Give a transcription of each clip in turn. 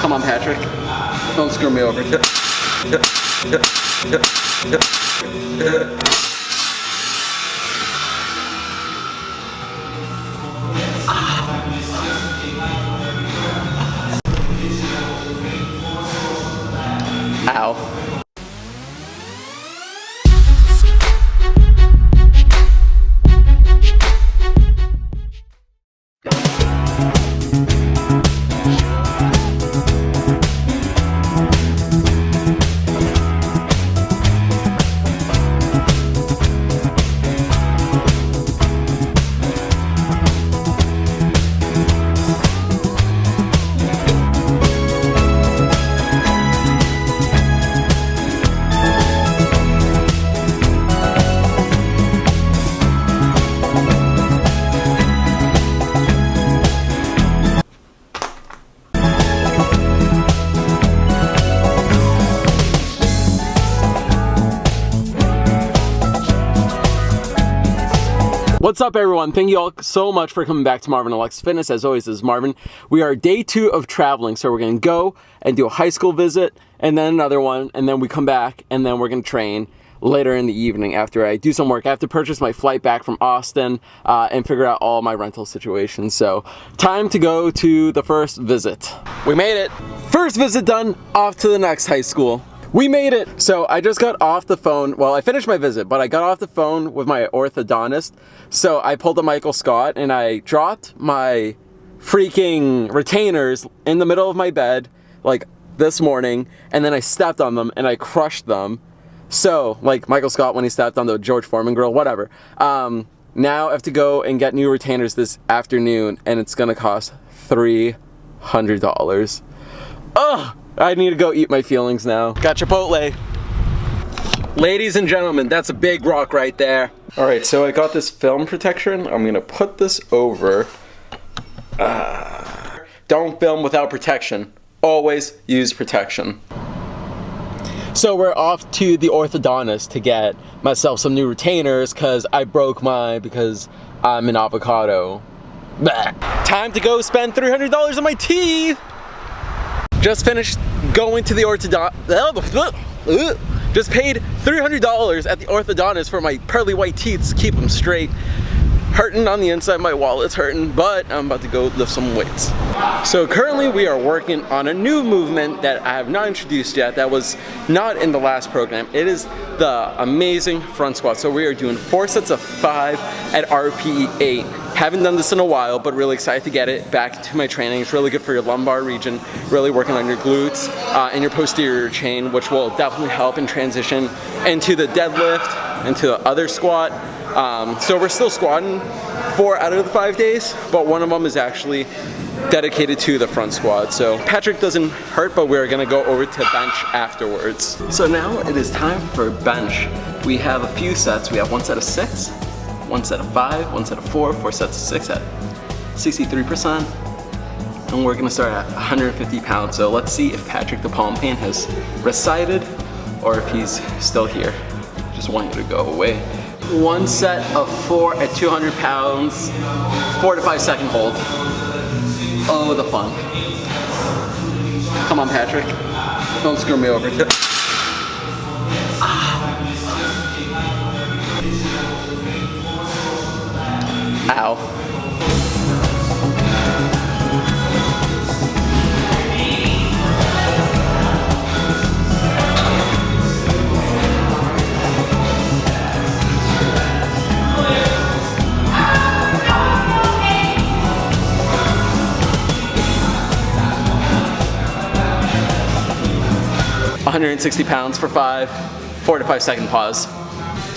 Come on, Patrick. Don't screw me over. Ow. What's up, everyone? Thank you all so much for coming back to Marvin Alex Fitness. As always, this is Marvin. We are day 2 of traveling, so we're going to go and do a high school visit, and then another one, and then we come back, and then we're going to train later in the evening after I do some work. I have to purchase my flight back from Austin and figure out all my rental situations. So, time to go to the first visit. We made it! First visit done, off to the next high school. We made it! So I just got off the phone, well, I finished my visit, but I got off the phone with my orthodontist. So I pulled a Michael Scott and I dropped my freaking retainers in the middle of my bed, like this morning, and then I stepped on them and I crushed them. So, like Michael Scott when he stepped on the George Foreman grill, whatever. Now I have to go and get new retainers this afternoon, and it's gonna cost $300. Ugh! I need to go eat my feelings now. Got Chipotle. Ladies and gentlemen, that's a big rock right there. All right, so I got this film protection. I'm gonna put this over. Don't film without protection. Always use protection. So we're off to the orthodontist to get myself some new retainers because I broke mine because I'm an avocado. Bah. Time to go spend $300 on my teeth. Just finished going to the just paid $300 at the orthodontist for my pearly white teeth to keep them straight. Hurting on the inside, my wallet's hurting, but I'm about to go lift some weights. So currently we are working on a new movement that I have not introduced yet, that was not in the last program. It is the amazing front squat. So we are doing 4 sets of 5 at RPE 8. Haven't done this in a while, but really excited to get it back to my training. It's really good for your lumbar region, really working on your glutes and your posterior chain, which will definitely help in transition into the deadlift, into the other squat. So we're still squatting 4 out of the 5 days, but one of them is actually dedicated to the front squat. So Patrick doesn't hurt, but we're gonna go over to bench afterwards. So now it is time for bench. We have a few sets. We have 1 set of 6, 1 set of 5, 1 set of 4, 4 sets of 6 at 63%. And we're gonna start at 150 pounds. So let's see if Patrick the palm pain has receded or if he's still here. Just want you to go away. 1 set of 4 at 200 pounds, 4 to 5 second hold. Oh, the fun. Come on, Patrick. Don't screw me over. Ow. 160 pounds for 5, 4 to 5 second pause.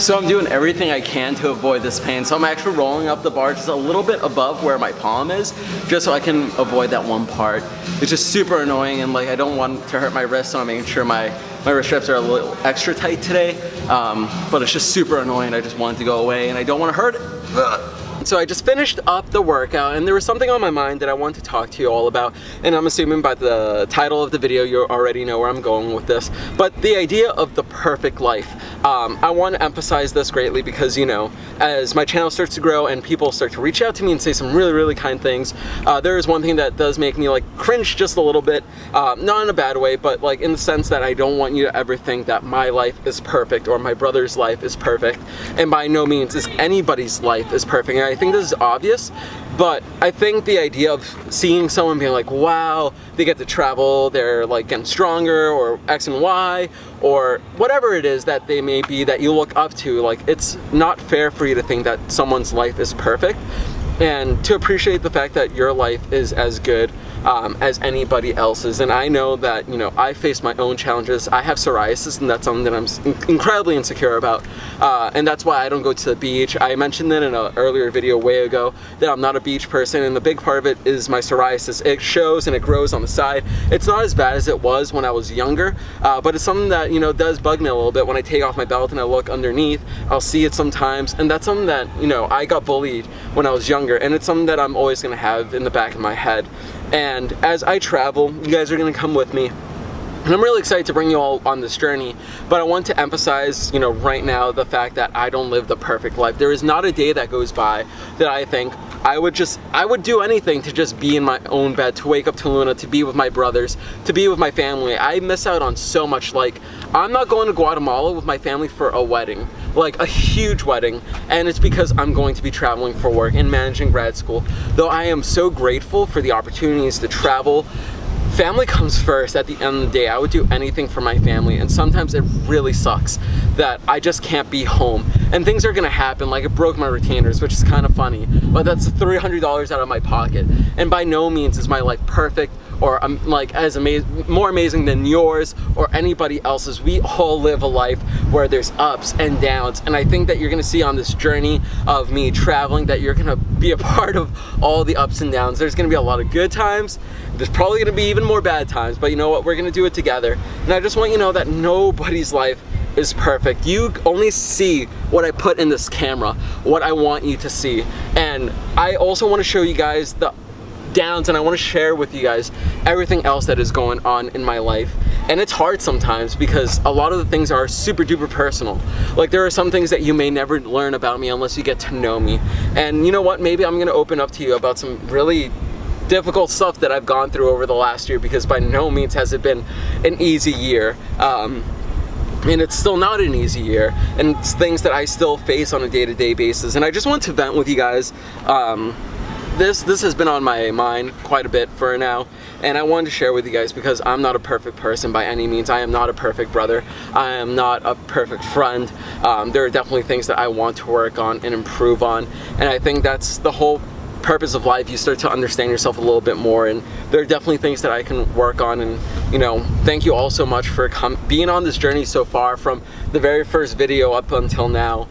So I'm doing everything I can to avoid this pain. So I'm actually rolling up the bar just a little bit above where my palm is, just so I can avoid that one part. It's just super annoying, and like I don't want to hurt my wrist, so I'm making sure my wrist straps are a little extra tight today. But it's just super annoying. I just want it to go away, and I don't want to hurt it. So I just finished up the workout, and there was something on my mind that I wanted to talk to you all about, and I'm assuming by the title of the video you already know where I'm going with this, but the idea of the perfect life. I want to emphasize this greatly because, you know, as my channel starts to grow and people start to reach out to me and say some really, really kind things, there is one thing that does make me like cringe just a little bit, not in a bad way, but like in the sense that I don't want you to ever think that my life is perfect or my brother's life is perfect, and by no means is anybody's life is perfect. And I think this is obvious, but I think the idea of seeing someone being like, wow, they get to travel, they're like getting stronger, or X and Y, or whatever it is that they may be that you look up to, like, it's not fair for you to think that someone's life is perfect, and to appreciate the fact that your life is as good as anybody else's. And I know that, you know, I face my own challenges. I have psoriasis, and that's something that I'm incredibly insecure about, and that's why I don't go to the beach. I mentioned it in an earlier video way ago that I'm not a beach person, and the big part of it is my psoriasis. It shows and it grows on the side. It's not as bad as it was when I was younger, but it's something that, you know, does bug me a little bit. When I take off my belt and I look underneath, I'll see it sometimes, and that's something that, you know, I got bullied when I was younger, and it's something that I'm always going to have in the back of my head. And as I travel, you guys are going to come with me, and I'm really excited to bring you all on this journey, but I want to emphasize, you know, right now the fact that I don't live the perfect life. There is not a day that goes by that I think I would do anything to just be in my own bed, to wake up to Luna, to be with my brothers, to be with my family. I miss out on so much. Like, I'm not going to Guatemala with my family for a wedding, like a huge wedding, and it's because I'm going to be traveling for work and managing grad school. Though I am so grateful for the opportunities to travel, family comes first at the end of the day. I would do anything for my family, and sometimes it really sucks that I just can't be home. And things are gonna happen, like it broke my retainers, which is kind of funny, but that's $300 out of my pocket. And by no means is my life perfect, or I'm like as more amazing than yours or anybody else's. We all live a life where there's ups and downs, and I think that you're gonna see on this journey of me traveling that you're gonna be a part of all the ups and downs. There's gonna be a lot of good times. There's probably gonna be even more bad times, but you know what? We're gonna do it together. And I just want you to know that nobody's life is perfect. You only see what I put in this camera, what I want you to see. And I also want to show you guys the downs, and I want to share with you guys everything else that is going on in my life. And it's hard sometimes because a lot of the things are super duper personal. Like, there are some things that you may never learn about me unless you get to know me. And you know what? Maybe I'm gonna open up to you about some really difficult stuff that I've gone through over the last year, because by no means has it been an easy year. And it's still not an easy year, and it's things that I still face on a day-to-day basis. And I just want to vent with you guys. This has been on my mind quite a bit for now, and I wanted to share with you guys because I'm not a perfect person by any means. I am not a perfect brother. I am not a perfect friend. There are definitely things that I want to work on and improve on, and I think that's the whole purpose of life. You start to understand yourself a little bit more, and there are definitely things that I can work on. And you know, thank you all so much for being on this journey so far, from the very first video up until now.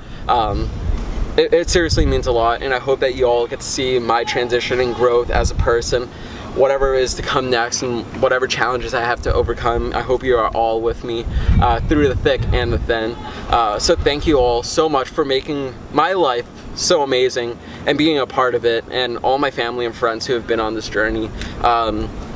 It seriously means a lot, and I hope that you all get to see my transition and growth as a person, whatever is to come next and whatever challenges I have to overcome. I hope you are all with me through the thick and the thin. So thank you all so much for making my life so amazing and being a part of it, and all my family and friends who have been on this journey.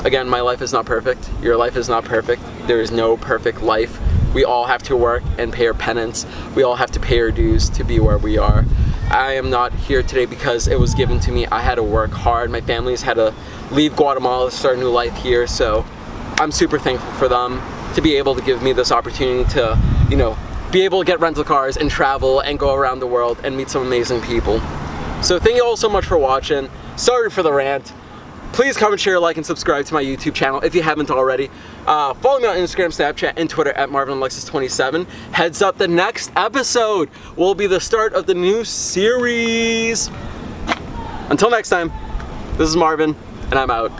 Again, my life is not perfect. Your life is not perfect. There is no perfect life. We all have to work and pay our penance. We all have to pay our dues to be where we are. I am not here today because it was given to me. I had to work hard. My family's had to leave Guatemala to start a new life here, so I'm super thankful for them to be able to give me this opportunity to, you know, be able to get rental cars and travel and go around the world and meet some amazing people. So thank you all so much for watching. Sorry for the rant. Please comment, share, like, and subscribe to my YouTube channel if you haven't already. Follow me on Instagram, Snapchat, and Twitter at MarvinAlexis27. Heads up, the next episode will be the start of the new series. Until next time, this is Marvin, and I'm out.